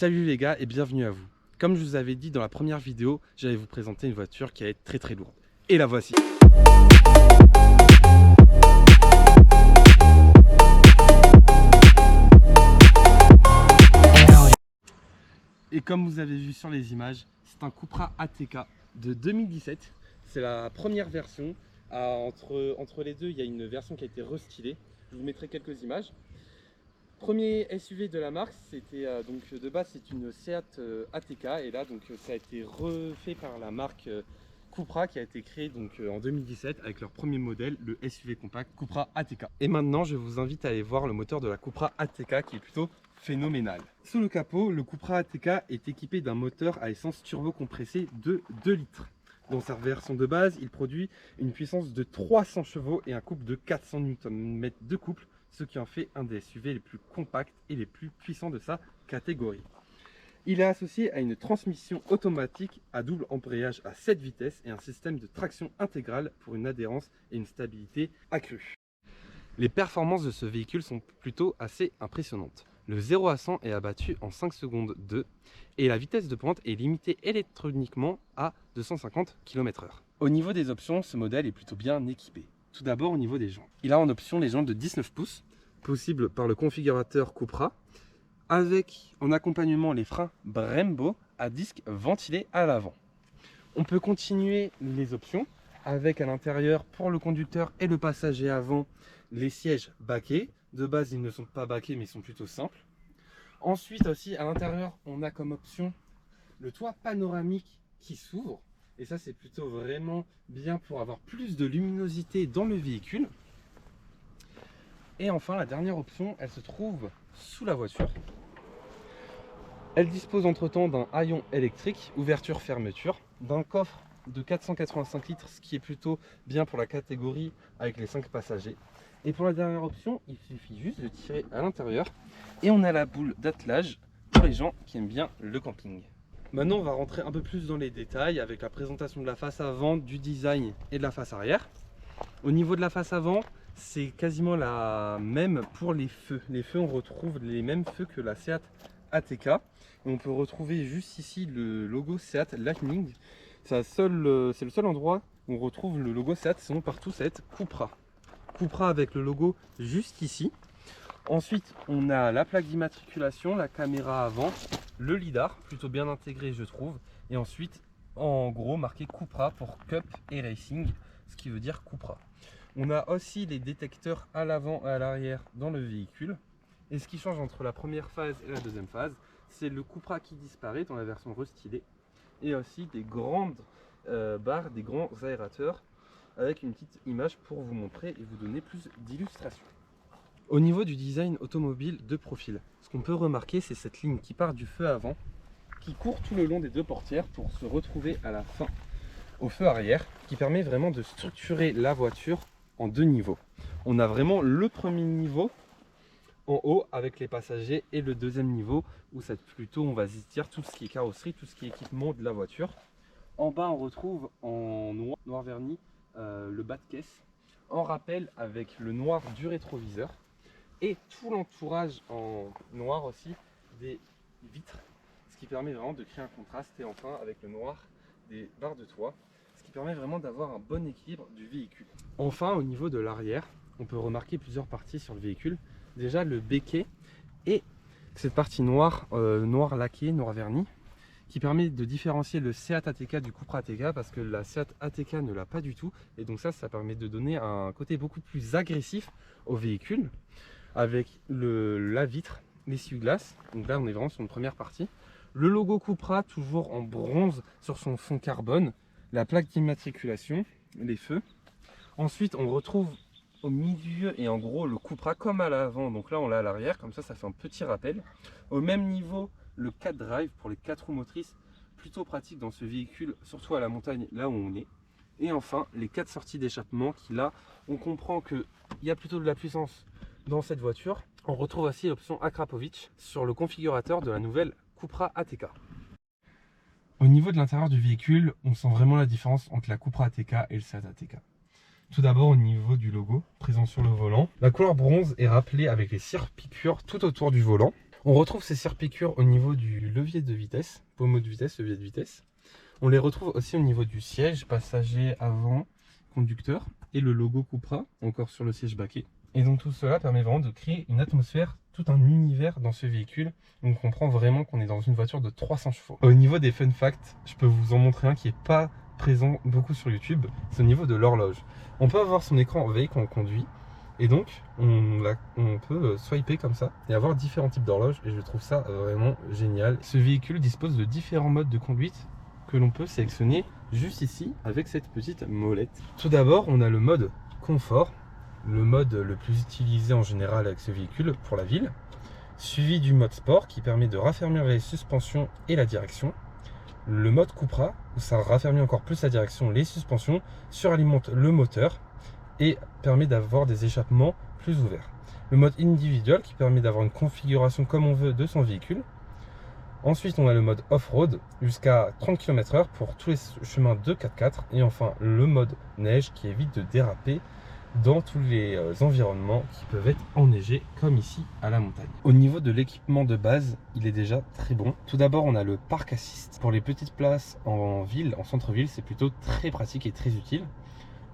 Salut les gars et bienvenue à vous. Comme je vous avais dit dans la première vidéo, j'allais vous présenter une voiture qui va être très lourde. Et la voici. Et comme vous avez vu sur les images, c'est un Cupra ATK de 2017. C'est la première version. Entre les deux, il y a une version qui a été restylée. Je vous mettrai quelques images. Premier SUV de la marque, c'était donc de base c'est une Seat ATK et là donc ça a été refait par la marque Cupra qui a été créée donc en 2017 avec leur premier modèle, le SUV compact Cupra ATK. Et maintenant je vous invite à aller voir le moteur de la Cupra ATK qui est plutôt phénoménal. Sous le capot, le Cupra ATK est équipé d'un moteur à essence turbo compressé de 2 litres. Dans sa version de base, il produit une puissance de 300 chevaux et un couple de 400 Nm de couple, ce qui en fait un des SUV les plus compacts et les plus puissants de sa catégorie. Il est associé à une transmission automatique à double embrayage à 7 vitesses et un système de traction intégrale pour une adhérence et une stabilité accrues. Les performances de ce véhicule sont plutôt assez impressionnantes. Le 0 à 100 est abattu en 5 secondes 2 et la vitesse de pointe est limitée électroniquement à 250 km/h. Au niveau des options, ce modèle est plutôt bien équipé. Tout d'abord au niveau des jantes. Il a en option les jantes de 19 pouces, possible par le configurateur Cupra, avec en accompagnement les freins Brembo à disque ventilé à l'avant. On peut continuer les options avec à l'intérieur pour le conducteur et le passager avant les sièges baquets. De base ils ne sont pas baquets mais ils sont plutôt simples. Ensuite aussi à l'intérieur on a comme option le toit panoramique qui s'ouvre. Et ça c'est plutôt vraiment bien pour avoir plus de luminosité dans le véhicule. Et enfin la dernière option, elle se trouve sous la voiture. Elle dispose entre-temps d'un haillon électrique, ouverture-fermeture, d'un coffre de 485 litres, ce qui est plutôt bien pour la catégorie avec les 5 passagers. Et pour la dernière option, il suffit juste de tirer à l'intérieur et on a la boule d'attelage pour les gens qui aiment bien le camping. Maintenant, on va rentrer un peu plus dans les détails avec la présentation de la face avant, du design et de la face arrière. Au niveau de la face avant, c'est quasiment la même pour les feux. Les feux, on retrouve les mêmes feux que la Seat ATK. Et on peut retrouver juste ici le logo Seat Lightning. C'est le seul endroit où on retrouve le logo Seat, sinon partout ça va être Cupra. Cupra avec le logo juste ici. Ensuite, on a la plaque d'immatriculation, la caméra avant, le lidar, plutôt bien intégré je trouve. Et ensuite, en gros, marqué Cupra pour Cup et Racing, ce qui veut dire Cupra. On a aussi les détecteurs à l'avant et à l'arrière dans le véhicule. Et ce qui change entre la première phase et la deuxième phase, c'est le Cupra qui disparaît dans la version restylée. Et aussi des grandes barres, des grands aérateurs avec une petite image pour vous montrer et vous donner plus d'illustrations. Au niveau du design automobile de profil, ce qu'on peut remarquer, c'est cette ligne qui part du feu avant, qui court tout le long des deux portières pour se retrouver à la fin au feu arrière, qui permet vraiment de structurer la voiture en 2 niveaux. On a vraiment le premier niveau en haut avec les passagers et le deuxième niveau où c'est plutôt, on va se dire, tout ce qui est carrosserie, tout ce qui est équipement de la voiture. En bas, on retrouve en noir verni le bas de caisse, en rappel avec le noir du rétroviseur et tout l'entourage en noir aussi des vitres, ce qui permet vraiment de créer un contraste, et enfin avec le noir des barres de toit, ce qui permet vraiment d'avoir un bon équilibre du véhicule. Enfin, au niveau de l'arrière, on peut remarquer plusieurs parties sur le véhicule. Déjà le béquet et cette partie noire, noir laqué, noir verni, qui permet de différencier le Seat ATK du Cupra ATK, parce que la Seat ATK ne l'a pas du tout, et donc ça permet de donner un côté beaucoup plus agressif au véhicule, avec la vitre, l'essuie-glace. Donc là on est vraiment sur une première partie. Le logo Cupra toujours en bronze sur son fond carbone, la plaque d'immatriculation, les feux. Ensuite on retrouve au milieu et en gros le Cupra comme à l'avant, donc là on l'a à l'arrière, comme ça fait un petit rappel. Au même niveau le 4 drive pour les 4 roues motrices, plutôt pratique dans ce véhicule, surtout à la montagne là où on est. Et enfin les 4 sorties d'échappement qui là on comprend qu'il y a plutôt de la puissance dans cette voiture. On retrouve aussi l'option Akrapovic sur le configurateur de la nouvelle Cupra ATK. Au niveau de l'intérieur du véhicule, on sent vraiment la différence entre la Cupra ATK et le Seat ATK. Tout d'abord au niveau du logo présent sur le volant, la couleur bronze est rappelée avec les cire-piqûres tout autour du volant. On retrouve ces serre-piqûres au niveau du levier de vitesse, pommeau de vitesse, levier de vitesse. On les retrouve aussi au niveau du siège, passager avant, conducteur, et le logo Cupra, encore sur le siège baquet. Et donc tout cela permet vraiment de créer une atmosphère, tout un univers dans ce véhicule. On comprend vraiment qu'on est dans une voiture de 300 chevaux. Au niveau des fun facts, je peux vous en montrer un qui n'est pas présent beaucoup sur YouTube, c'est au niveau de l'horloge. On peut avoir son écran en veille quand on conduit, et donc on peut swiper comme ça et avoir différents types d'horloges, et je trouve ça vraiment génial. Ce véhicule dispose de différents modes de conduite que l'on peut sélectionner juste ici avec cette petite molette. Tout d'abord, on a le mode confort, le mode le plus utilisé en général avec ce véhicule pour la ville, suivi du mode sport qui permet de raffermir les suspensions et la direction, le mode Cupra où ça raffermit encore plus la direction, les suspensions, suralimente le moteur et permet d'avoir des échappements plus ouverts. Le mode individual qui permet d'avoir une configuration comme on veut de son véhicule. Ensuite, on a le mode off-road jusqu'à 30 km/h pour tous les chemins de 4x4. Et enfin, le mode neige qui évite de déraper dans tous les environnements qui peuvent être enneigés comme ici à la montagne. Au niveau de l'équipement de base, il est déjà très bon. Tout d'abord, on a le Park Assist. Pour les petites places en ville, en centre-ville, c'est plutôt très pratique et très utile.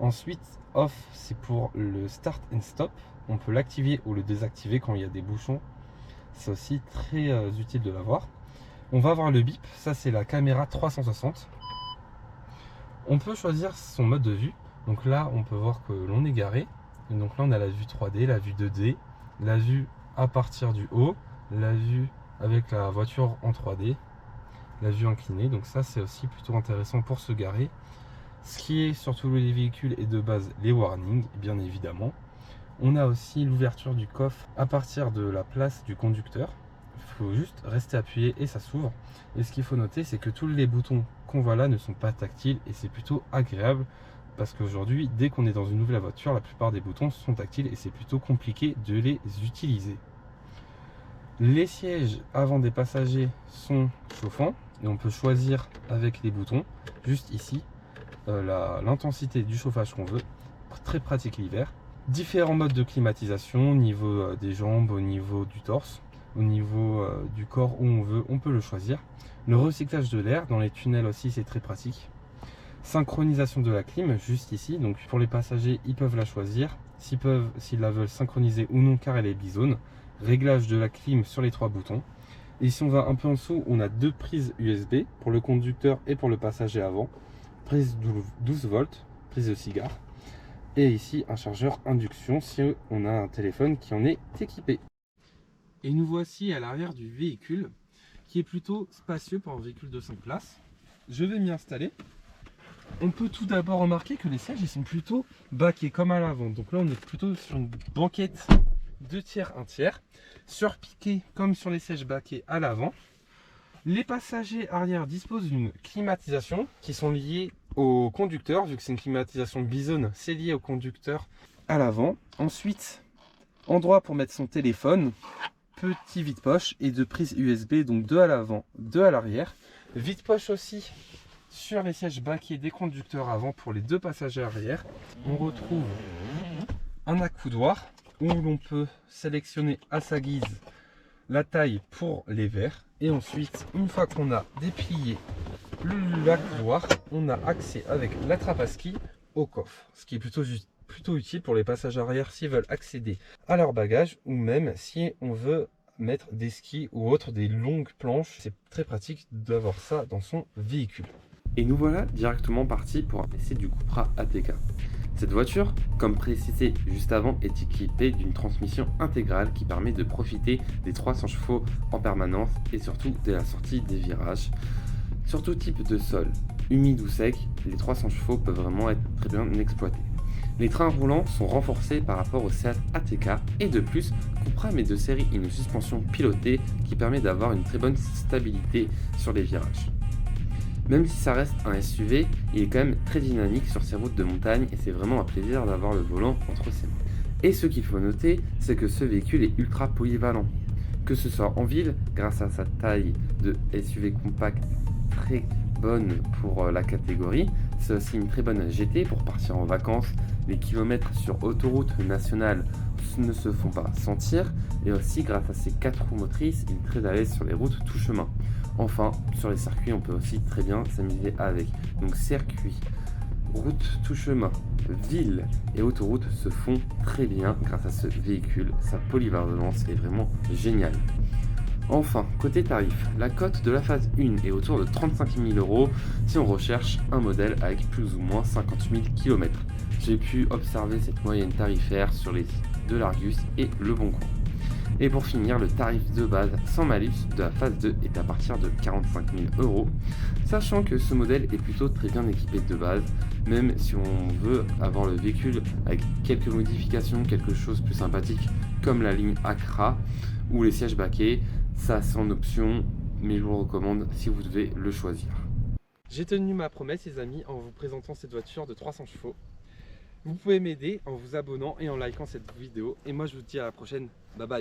Ensuite, off, c'est pour le start and stop. On peut l'activer ou le désactiver quand il y a des bouchons. C'est aussi très utile de l'avoir. On va avoir le bip, ça c'est la caméra 360. On peut choisir son mode de vue. Donc là, on peut voir que l'on est garé. Et donc là, on a la vue 3D, la vue 2D, la vue à partir du haut, la vue avec la voiture en 3D, la vue inclinée. Donc ça, c'est aussi plutôt intéressant pour se garer. Ce qui est sur tous les véhicules et de base les warnings, bien évidemment. On a aussi l'ouverture du coffre à partir de la place du conducteur. Il faut juste rester appuyé et ça s'ouvre. Et ce qu'il faut noter, c'est que tous les boutons qu'on voit là ne sont pas tactiles et c'est plutôt agréable. Parce qu'aujourd'hui, dès qu'on est dans une nouvelle voiture, la plupart des boutons sont tactiles et c'est plutôt compliqué de les utiliser. Les sièges avant des passagers sont chauffants et on peut choisir avec les boutons, juste ici, l'intensité du chauffage qu'on veut. Très pratique l'hiver. Différents modes de climatisation au niveau des jambes, au niveau du torse, au niveau du corps où on veut, on peut le choisir. Le recyclage de l'air dans les tunnels aussi, c'est très pratique. Synchronisation de la clim juste ici, donc pour les passagers ils peuvent la choisir s'ils la veulent synchroniser ou non car elle est bisone. Réglage de la clim sur les 3 boutons. Et si on va un peu en dessous, on a 2 prises USB pour le conducteur et pour le passager avant, prise 12 volts, prise de cigare, et ici un chargeur induction si on a un téléphone qui en est équipé. Et nous voici à l'arrière du véhicule qui est plutôt spacieux pour un véhicule de 5 places. Je vais m'y installer. On peut tout d'abord remarquer que les sièges ils sont plutôt baquets comme à l'avant. Donc là on est plutôt sur une banquette 2 tiers, 1 tiers, surpiqué comme sur les sièges baquets à l'avant. Les passagers arrière disposent d'une climatisation qui sont liées au conducteur, vu que c'est une climatisation bisone, c'est lié au conducteur à l'avant. Ensuite, endroit pour mettre son téléphone, petit vide-poche et 2 prises USB, donc 2 à l'avant, 2 à l'arrière. Vide-poche aussi sur les sièges baquets des conducteurs avant pour les 2 passagers arrière. On retrouve un accoudoir où l'on peut sélectionner à sa guise la taille pour les verres. Et ensuite, une fois qu'on a déplié l'accoudoir, on a accès avec la trappe à ski au coffre. Ce qui est plutôt utile pour les passagers arrière s'ils veulent accéder à leur bagage ou même si on veut mettre des skis ou autre, des longues planches. C'est très pratique d'avoir ça dans son véhicule. Et nous voilà directement partis pour un essai du Cupra ATK. Cette voiture, comme précisé juste avant, est équipée d'une transmission intégrale qui permet de profiter des 300 chevaux en permanence et surtout de la sortie des virages. Sur tout type de sol, humide ou sec, les 300 chevaux peuvent vraiment être très bien exploités. Les trains roulants sont renforcés par rapport au Seat ATK et de plus, Cupra met de série une suspension pilotée qui permet d'avoir une très bonne stabilité sur les virages. Même si ça reste un SUV, il est quand même très dynamique sur ces routes de montagne et c'est vraiment un plaisir d'avoir le volant entre ses mains. Et ce qu'il faut noter, c'est que ce véhicule est ultra polyvalent. Que ce soit en ville, grâce à sa taille de SUV compact très bonne pour la catégorie, c'est aussi une très bonne GT pour partir en vacances Les kilomètres sur autoroute nationale ne se font pas sentir et aussi grâce à ses 4 roues motrices, il est très à l'aise sur les routes tout chemin. Enfin, sur les circuits, on peut aussi très bien s'amuser avec. Donc circuit, route tout chemin, ville et autoroute se font très bien grâce à ce véhicule. Sa polyvalence est vraiment géniale. Enfin, côté tarif, la cote de la phase 1 est autour de 35 000 € si on recherche un modèle avec plus ou moins 50 000 km. J'ai pu observer cette moyenne tarifaire sur les sites de l'Argus et Le Bon Coin. Et pour finir, le tarif de base sans malus de la phase 2 est à partir de 45 000 €, sachant que ce modèle est plutôt très bien équipé de base, même si on veut avoir le véhicule avec quelques modifications, quelque chose de plus sympathique comme la ligne Accra ou les sièges baquets, ça c'est en option, mais je vous le recommande si vous devez le choisir. J'ai tenu ma promesse les amis en vous présentant cette voiture de 300 chevaux. Vous pouvez m'aider en vous abonnant et en likant cette vidéo. Et moi je vous dis à la prochaine. Bye bye.